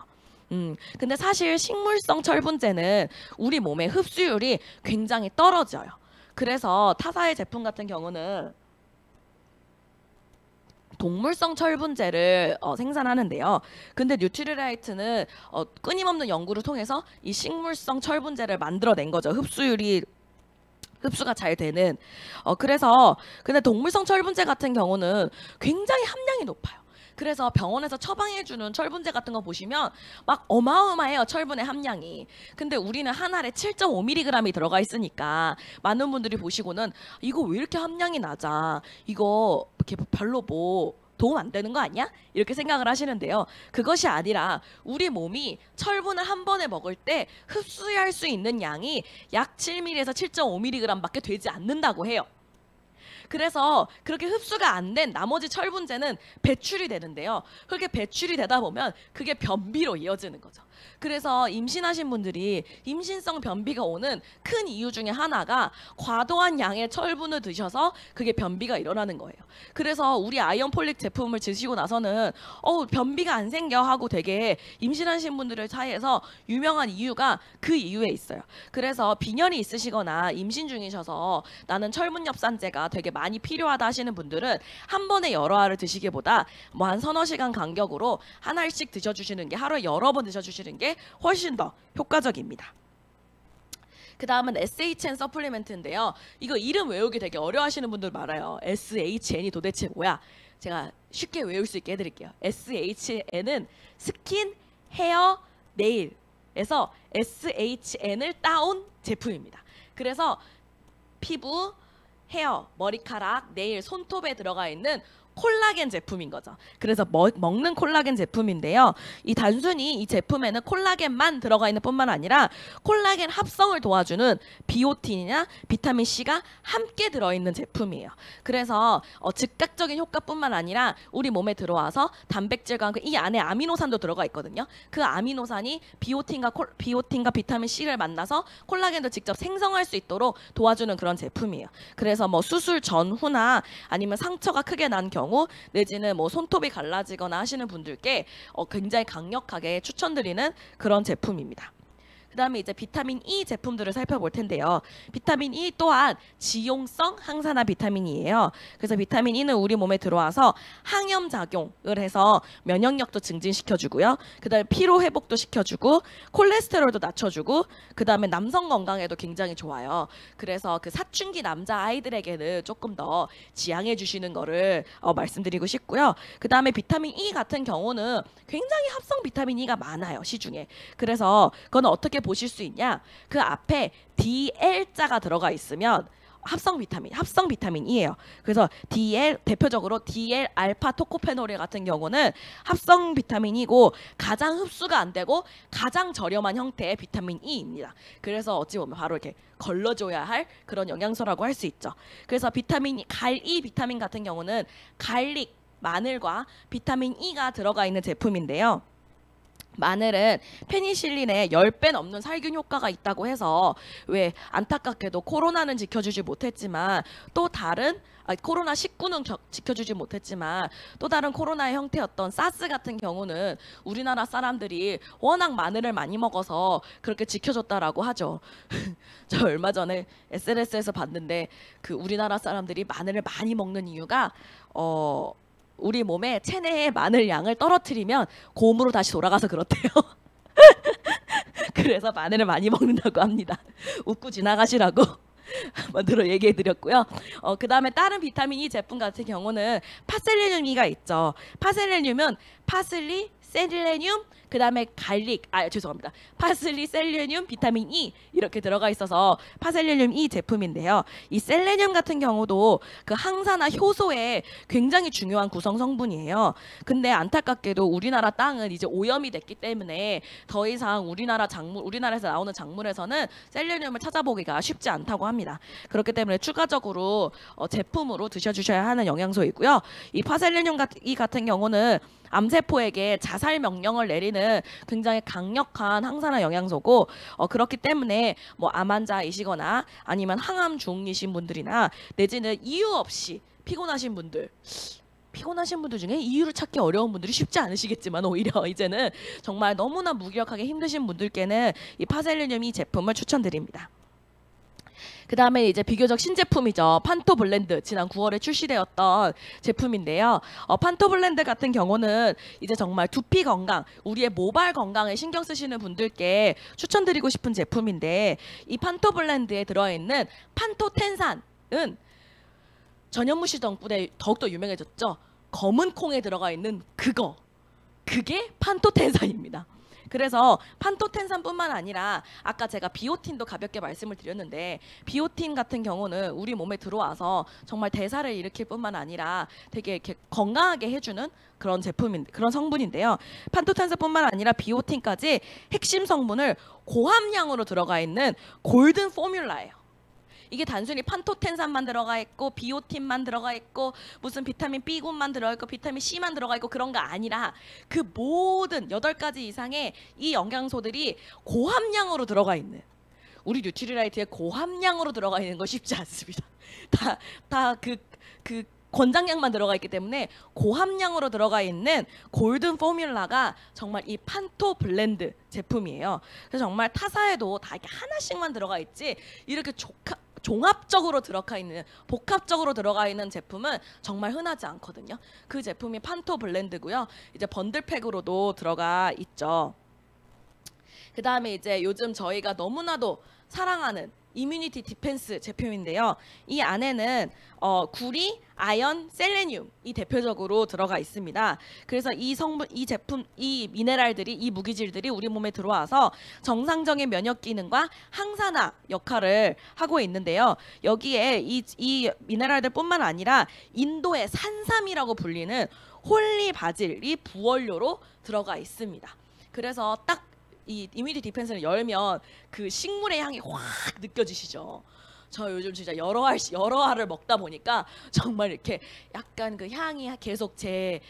근데 사실 식물성 철분제는 우리 몸의 흡수율이 굉장히 떨어져요. 그래서 타사의 제품 같은 경우는 동물성 철분제를 생산하는데요. 근데 뉴트리라이트는 끊임없는 연구를 통해서 이 식물성 철분제를 만들어낸 거죠. 흡수가 잘 되는. 그래서 근데 동물성 철분제 같은 경우는 굉장히 함량이 높아요. 그래서 병원에서 처방해주는 철분제 같은 거 보시면 막 어마어마해요, 철분의 함량이. 근데 우리는 한 알에 7.5mg이 들어가 있으니까 많은 분들이 보시고는 이거 왜 이렇게 함량이 낮아, 이거 이렇게 별로 도움 안 되는 거 아니야? 이렇게 생각을 하시는데요. 그것이 아니라 우리 몸이 철분을 한 번에 먹을 때 흡수할 수 있는 양이 약 7mg에서 7.5mg 밖에 되지 않는다고 해요. 그래서 그렇게 흡수가 안 된 나머지 철분제는 배출이 되는데요. 그렇게 배출이 되다 보면 그게 변비로 이어지는 거죠. 그래서 임신하신 분들이 임신성 변비가 오는 큰 이유 중에 하나가 과도한 양의 철분을 드셔서 그게 변비가 일어나는 거예요. 그래서 우리 아이언 폴릭 제품을 드시고 나서는 변비가 안 생겨 하고 되게 임신하신 분들 사이에서 유명한 이유가 그 이유에 있어요. 그래서 빈혈이 있으시거나 임신 중이셔서 나는 철분엽산제가 되게 많이 필요하다 하시는 분들은 한 번에 여러 알을 드시기보다 뭐 한 서너 시간 간격으로 한 알씩 드셔주시는 게, 하루에 여러 번 드셔주시는 게 훨씬 더 효과적입니다. 그 다음은 SHN 서플리멘트인데요. 이거 이름 외우기 되게 어려워하시는 분들 많아요. SHN이 도대체 뭐야? 제가 쉽게 외울 수 있게 해드릴게요. SHN은 스킨, 헤어, 네일에서 SHN을 따온 제품입니다. 그래서 피부, 헤어, 머리카락, 네일, 손톱에 들어가 있는 콜라겐 제품인 거죠. 그래서 먹는 콜라겐 제품인데요. 이 단순히 이 제품에는 콜라겐만 들어가 있는 뿐만 아니라 콜라겐 합성을 도와주는 비오틴이나 비타민 C가 함께 들어있는 제품이에요. 그래서 즉각적인 효과뿐만 아니라 우리 몸에 들어와서 단백질과 이 안에 아미노산도 들어가 있거든요. 그 아미노산이 비오틴과 비타민 C를 만나서 콜라겐도 직접 생성할 수 있도록 도와주는 그런 제품이에요. 그래서 뭐 수술 전후나 아니면 상처가 크게 난 경우 내지는 뭐 손톱이 갈라지거나 하시는 분들께 굉장히 강력하게 추천드리는 그런 제품입니다. 그 다음에 이제 비타민 E 제품들을 살펴볼 텐데요. 비타민 E 또한 지용성 항산화 비타민이에요. 그래서 비타민 E는 우리 몸에 들어와서 항염 작용을 해서 면역력도 증진시켜주고요. 그 다음에 피로 회복도 시켜주고 콜레스테롤도 낮춰주고 그 다음에 남성 건강에도 굉장히 좋아요. 그래서 그 사춘기 남자 아이들에게는 조금 더 지양해 주시는 거를 말씀드리고 싶고요. 그 다음에 비타민 E 같은 경우는 굉장히 합성 비타민 E가 많아요. 시중에. 그래서 그건 어떻게 보실 수 있냐? 그 앞에 DL자가 들어가 있으면 합성 비타민이에요. 그래서 대표적으로 DL 알파 토코페놀 같은 경우는 합성 비타민이고 가장 흡수가 안 되고 가장 저렴한 형태의 비타민 E입니다. 그래서 어찌 보면 바로 이렇게 걸러줘야 할 그런 영양소라고 할 수 있죠. 그래서 갈이 비타민 같은 경우는 갈릭, 마늘과 비타민 E가 들어가 있는 제품인데요. 마늘은 페니실린의 10배 넘는 살균 효과가 있다고 해서 왜 안타깝게도 코로나는 지켜주지 못했지만 또 다른 코로나19는 지켜주지 못했지만 또 다른 코로나의 형태였던 사스 같은 경우는 우리나라 사람들이 워낙 마늘을 많이 먹어서 그렇게 지켜줬다라고 하죠. 저 얼마 전에 SNS에서 봤는데 그 우리나라 사람들이 마늘을 많이 먹는 이유가 우리 몸에 체내의 마늘 양을 떨어뜨리면 곰으로 다시 돌아가서 그렇대요. 그래서 마늘을 많이 먹는다고 합니다. 웃고 지나가시라고 만들어 얘기해 드렸고요. 그 다음에 다른 비타민 E 제품 같은 경우는 파셀레늄 E가 있죠. 파셀레늄은 파슬리, 셀레늄, 그 다음에 파슬리, 셀레늄, 비타민 E 이렇게 들어가 있어서 파셀레늄 E 제품인데요. 이 셀레늄 같은 경우도 그 항산화 효소에 굉장히 중요한 구성 성분이에요. 근데 안타깝게도 우리나라 땅은 이제 오염이 됐기 때문에 더 이상 우리나라에서 나오는 작물에서는 셀레늄을 찾아보기가 쉽지 않다고 합니다. 그렇기 때문에 추가적으로 제품으로 드셔주셔야 하는 영양소이고요. 이 파셀레늄 E 같은 경우는 암세포에게 자살 명령을 내리는 굉장히 강력한 항산화 영양소고 그렇기 때문에 뭐 암 환자이시거나 아니면 항암 중이신 분들이나 내지는 이유 없이 피곤하신 분들 중에 이유를 찾기 어려운 분들이 쉽지 않으시겠지만 오히려 이제는 정말 너무나 무기력하게 힘드신 분들께는 이 파셀레늄 E 제품을 추천드립니다. 그 다음에 이제 비교적 신제품이죠. 판토블렌드 지난 9월에 출시되었던 제품인데요. 판토블렌드 같은 경우는 이제 정말 두피 건강, 우리의 모발 건강에 신경 쓰시는 분들께 추천드리고 싶은 제품인데 이 판토블렌드에 들어있는 판토텐산은 전현무 씨 덕분에 더욱더 유명해졌죠. 검은 콩에 들어가 있는 그게 판토텐산입니다. 그래서 판토텐산뿐만 아니라 아까 제가 비오틴도 가볍게 말씀을 드렸는데 비오틴 같은 경우는 우리 몸에 들어와서 정말 대사를 일으킬 뿐만 아니라 되게 이렇게 건강하게 해주는 그런 성분인데요. 판토텐산뿐만 아니라 비오틴까지 핵심 성분을 고함량으로 들어가 있는 골든 포뮬라예요. 이게 단순히 판토텐산만 들어가 있고 비오틴만 들어가 있고 무슨 비타민 B군만 들어가 있고 비타민 C만 들어가 있고 그런 거 아니라 그 모든 8가지 이상의 이 영양소들이 고함량으로 들어가 있는, 우리 뉴트리라이트에 고함량으로 들어가 있는 거 쉽지 않습니다. 다 그 권장량만 들어가 있기 때문에 고함량으로 들어가 있는 골든 포뮬라가 정말 이 판토 블렌드 제품이에요. 그래서 정말 타사에도 다 이렇게 하나씩만 들어가 있지 이렇게 종합적으로 들어가 있는, 복합적으로 들어가 있는 제품은 정말 흔하지 않거든요. 그 제품이 판토 블렌드고요. 이제 번들팩으로도 들어가 있죠. 그 다음에 이제 요즘 저희가 너무나도 사랑하는 이뮤니티 디펜스 제품인데요. 이 안에는 구리, 아연, 셀레늄이 대표적으로 들어가 있습니다. 그래서 이 성분, 이 제품, 이 미네랄들이, 이 무기질들이 우리 몸에 들어와서 정상적인 면역 기능과 항산화 역할을 하고 있는데요. 여기에 이 미네랄들뿐만 아니라 인도의 산삼이라고 불리는 홀리 바질이 부원료로 들어가 있습니다. 그래서 딱 이 이뮤니티 디펜스를 열면 그 식물의 향이 확 느껴지시죠? 저 요즘 진짜 여러 알을 먹다 보니까 정말 이렇게 약간 그 향이 계속 제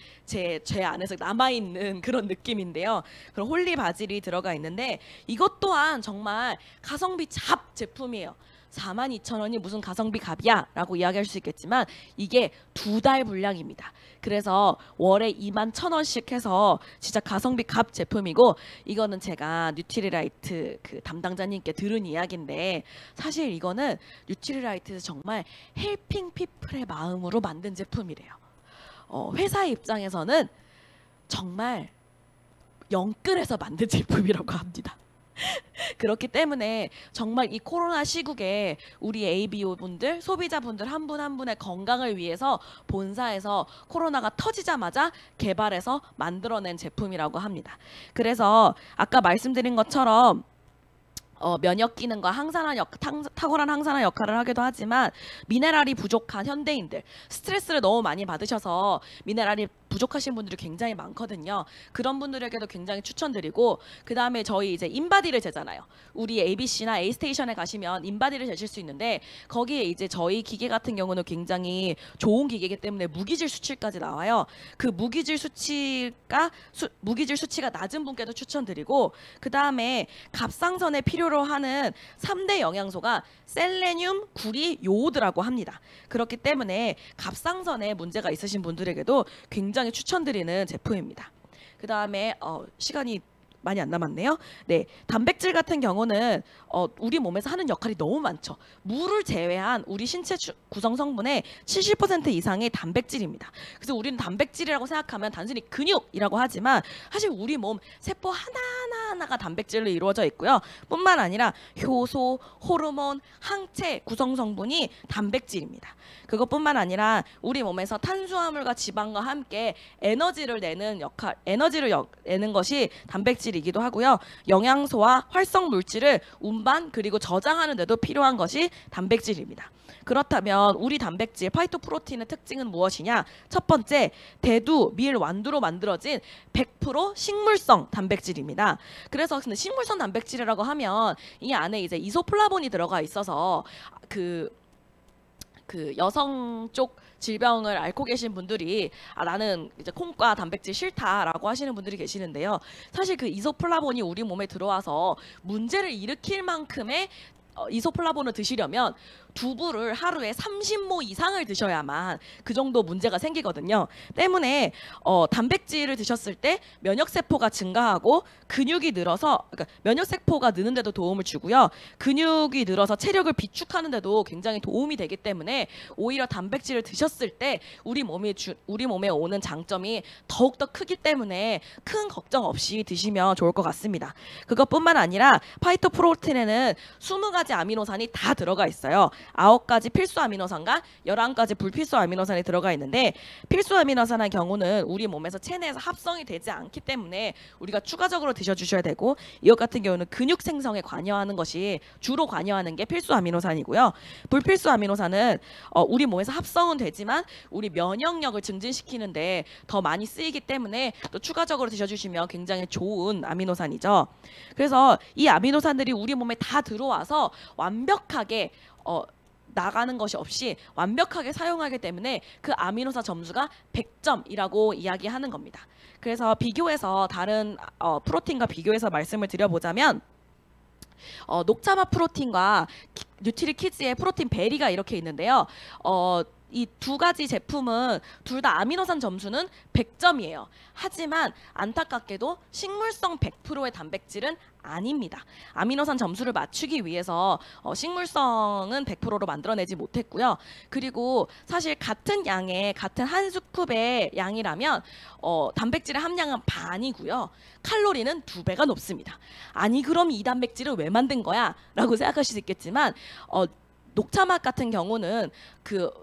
안에서 남아있는 그런 느낌인데요. 그런 홀리 바질이 들어가 있는데 이것 또한 정말 가성비 잡 제품이에요. 42,000원이 무슨 가성비 값이야 라고 이야기할 수 있겠지만 이게 2달 분량입니다. 그래서 월에 21,000원씩 해서 진짜 가성비 값 제품이고, 이거는 제가 뉴트리라이트 그 담당자님께 들은 이야기인데 사실 이거는 뉴트리라이트에서 정말 헬핑 피플의 마음으로 만든 제품이래요. 회사 입장에서는 정말 영끌해서 만든 제품이라고 합니다. 그렇기 때문에 정말 이 코로나 시국에 우리 ABO 분들, 소비자분들 한 분 한 분의 건강을 위해서 본사에서 코로나가 터지자마자 개발해서 만들어낸 제품이라고 합니다. 그래서 아까 말씀드린 것처럼 면역 기능과 탁월한 항산화 역할을 하기도 하지만 미네랄이 부족한 현대인들, 스트레스를 너무 많이 받으셔서 미네랄이 부족하신 분들이 굉장히 많거든요. 그런 분들에게도 굉장히 추천드리고, 그 다음에 저희 이제 인바디를 재잖아요. 우리 ABC나 A스테이션에 가시면 인바디를 재실 수 있는데 거기에 이제 저희 기계 같은 경우는 굉장히 좋은 기계이기 때문에 무기질 수치까지 나와요. 그 무기질 수치가 낮은 분께도 추천드리고, 그 다음에 갑상선에 필요로 하는 3대 영양소가 셀레늄, 구리, 요오드라고 합니다. 그렇기 때문에 갑상선에 문제가 있으신 분들에게도 굉장히 추천드리는 제품입니다. 그 다음에 시간이 많이 안 남았네요. 네, 단백질 같은 경우는 우리 몸에서 하는 역할이 너무 많죠. 물을 제외한 우리 신체 구성 성분의 70% 이상이 단백질입니다. 그래서 우리는 단백질이라고 생각하면 단순히 근육이라고 하지만 사실 우리 몸 세포 하나하나가 단백질로 이루어져 있고요. 뿐만 아니라 효소, 호르몬, 항체 구성 성분이 단백질입니다. 그것뿐만 아니라 우리 몸에서 탄수화물과 지방과 함께 에너지를 내는 것이 단백질이기도 하고요. 영양소와 활성 물질을 운반 그리고 저장하는 데도 필요한 것이 단백질입니다. 그렇다면 우리 단백질 파이토프로틴의 특징은 무엇이냐? 첫 번째, 대두, 밀, 완두로 만들어진 100% 식물성 단백질입니다. 그래서 근데 식물성 단백질이라고 하면 이 안에 이제 이소플라본이 들어가 있어서 그 여성 쪽 질병을 앓고 계신 분들이 나는 이제 콩과 단백질 싫다라고 하시는 분들이 계시는데요. 사실 그 이소플라본이 우리 몸에 들어와서 문제를 일으킬 만큼의 이소플라본을 드시려면 두부를 하루에 30모 이상을 드셔야만 그 정도 문제가 생기거든요. 때문에 단백질을 드셨을 때 면역세포가 증가하고 근육이 늘어서, 그러니까 면역세포가 느는 데도 도움을 주고요. 근육이 늘어서 체력을 비축하는 데도 굉장히 도움이 되기 때문에 오히려 단백질을 드셨을 때 우리 몸에 오는 장점이 더욱더 크기 때문에 큰 걱정 없이 드시면 좋을 것 같습니다. 그것뿐만 아니라 파이토프로틴에는 20가지 아미노산이 다 들어가 있어요. 9가지 필수 아미노산과 11가지 불필수 아미노산이 들어가 있는데, 필수 아미노산의 경우는 우리 몸에서 체내에서 합성이 되지 않기 때문에 우리가 추가적으로 드셔주셔야 되고, 이것 같은 경우는 근육 생성에 주로 관여하는 게 필수 아미노산이고요. 불필수 아미노산은 우리 몸에서 합성은 되지만 우리 면역력을 증진시키는데 더 많이 쓰이기 때문에 또 추가적으로 드셔주시면 굉장히 좋은 아미노산이죠. 그래서 이 아미노산들이 우리 몸에 다 들어와서 완벽하게 나가는 것이 없이 완벽하게 사용하기 때문에 그 아미노산 점수가 100점이라고 이야기하는 겁니다. 그래서 비교해서 다른 프로틴과 비교해서 말씀을 드려보자면 녹차맛 프로틴과 뉴트리키즈의 프로틴 베리가 이렇게 있는데요. 이 두 가지 제품은 둘 다 아미노산 점수는 100점이에요. 하지만 안타깝게도 식물성 100%의 단백질은 아닙니다. 아미노산 점수를 맞추기 위해서 식물성은 100%로 만들어내지 못했고요. 그리고 사실 같은 양의 같은 한 스쿱의 양이라면 단백질의 함량은 반이고요. 칼로리는 2배가 높습니다. 아니 그럼 이 단백질을 왜 만든 거야? 라고 생각하실 수 있겠지만 녹차맛 같은 경우는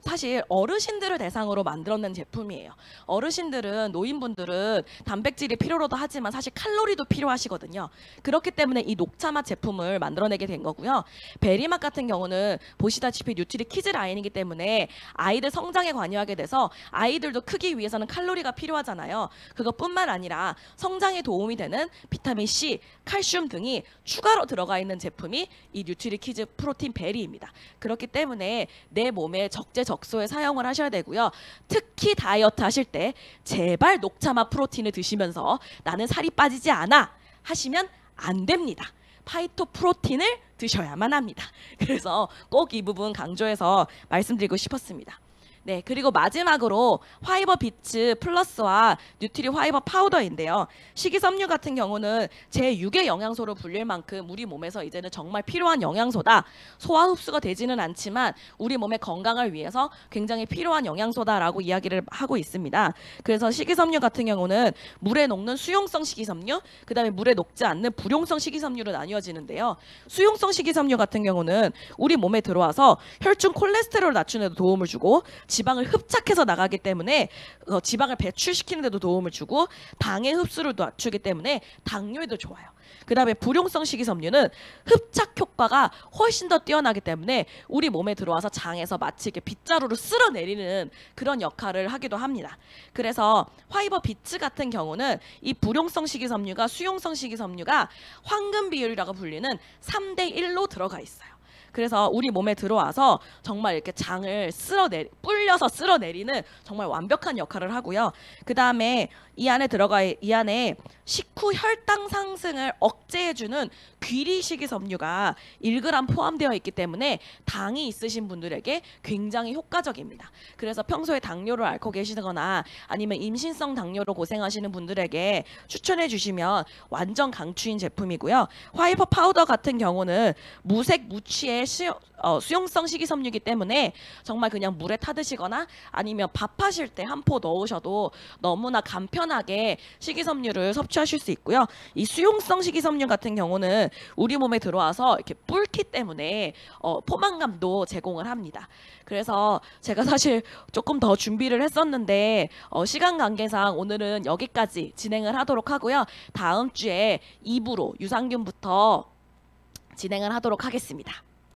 사실 어르신들을 대상으로 만들어낸 제품이에요. 어르신들은 노인분들은 단백질이 필요로도 하지만 사실 칼로리도 필요하시거든요. 그렇기 때문에 이 녹차맛 제품을 만들어내게 된 거고요. 베리맛 같은 경우는 보시다시피 뉴트리 키즈 라인이기 때문에 아이들 성장에 관여하게 돼서 아이들도 크기 위해서는 칼로리가 필요하잖아요. 그것뿐만 아니라 성장에 도움이 되는 비타민 C, 칼슘 등이 추가로 들어가 있는 제품이 이 뉴트리 키즈 프로틴 베리입니다. 그렇기 때문에 내 몸에 적재적소에 사용을 하셔야 되고요. 특히 다이어트 하실 때 제발 녹차맛 프로틴을 드시면서 나는 살이 빠지지 않아 하시면 안 됩니다. 파이토 프로틴을 드셔야만 합니다. 그래서 꼭 이 부분 강조해서 말씀드리고 싶었습니다. 네, 그리고 마지막으로 화이버 비츠 플러스와 뉴트리 화이버 파우더인데요. 식이섬유 같은 경우는 제6의 영양소로 불릴 만큼 우리 몸에서 이제는 정말 필요한 영양소다. 소화 흡수가 되지는 않지만 우리 몸의 건강을 위해서 굉장히 필요한 영양소다라고 이야기를 하고 있습니다. 그래서 식이섬유 같은 경우는 물에 녹는 수용성 식이섬유, 그 다음에 물에 녹지 않는 불용성 식이섬유로 나뉘어지는데요. 수용성 식이섬유 같은 경우는 우리 몸에 들어와서 혈중 콜레스테롤을 낮추는 데 도움을 주고 지방을 흡착해서 나가기 때문에 지방을 배출시키는 데도 도움을 주고 당의 흡수를 낮추기 때문에 당뇨에도 좋아요. 그 다음에 불용성 식이섬유는 흡착 효과가 훨씬 더 뛰어나기 때문에 우리 몸에 들어와서 장에서 마치 이렇게 빗자루로 쓸어내리는 그런 역할을 하기도 합니다. 그래서 화이버 비츠 같은 경우는 이 불용성 식이섬유가 수용성 식이섬유가 황금 비율이라고 불리는 3대1로 들어가 있어요. 그래서 우리 몸에 들어와서 정말 이렇게 장을 불려서 쓸어내리는 정말 완벽한 역할을 하고요. 그 다음에 이 안에 식후 혈당 상승을 억제해주는 귀리 식이섬유가 1g 포함되어 있기 때문에 당이 있으신 분들에게 굉장히 효과적입니다. 그래서 평소에 당뇨를 앓고 계시거나 아니면 임신성 당뇨로 고생하시는 분들에게 추천해 주시면 완전 강추인 제품이고요. 화이버 파우더 같은 경우는 무색 무취의 수용성 식이섬유이기 때문에 정말 그냥 물에 타드시거나 아니면 밥하실 때 한 포 넣으셔도 너무나 간편하게 식이섬유를 섭취하실 수 있고요. 이 수용성 식이섬유 같은 경우는 우리 몸에 들어와서 이렇게 불기 때문에 포만감도 제공을 합니다. 그래서 제가 사실 조금 더 준비를 했었는데 시간 관계상 오늘은 여기까지 진행을 하도록 하고요. 다음 주에 2부로 유산균부터 진행을 하도록 하겠습니다.